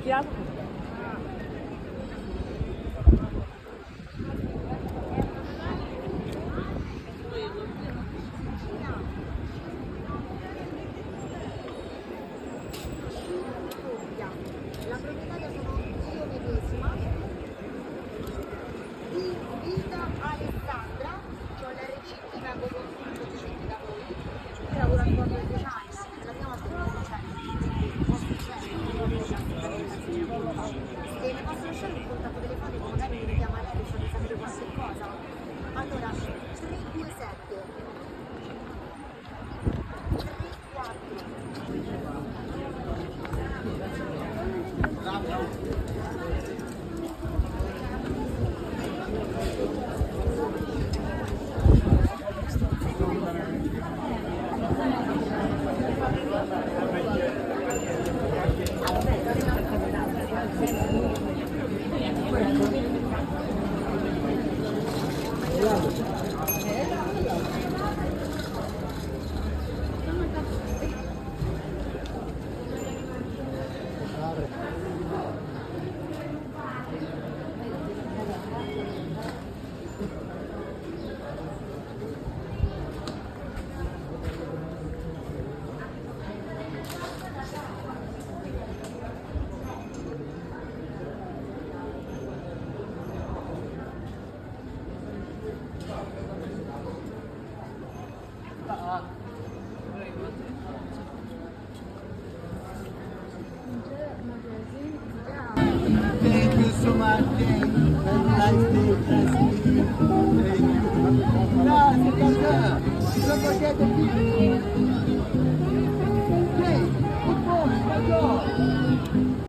piatto. La proprietaria sono io medesima, di Vita Alessandra, con l'RC che vengo conosciuti da voi, io lavoro ancora per 10 anni, è la prima volta che mi e le posso lasciare un contatto telefonico, magari mi chiama lei per farmi sapere qualche cosa. Allora, 327 Thank you so much. Thank you. Have a nice day. Nice to meet you. Thank you. Grazie, Don't forget the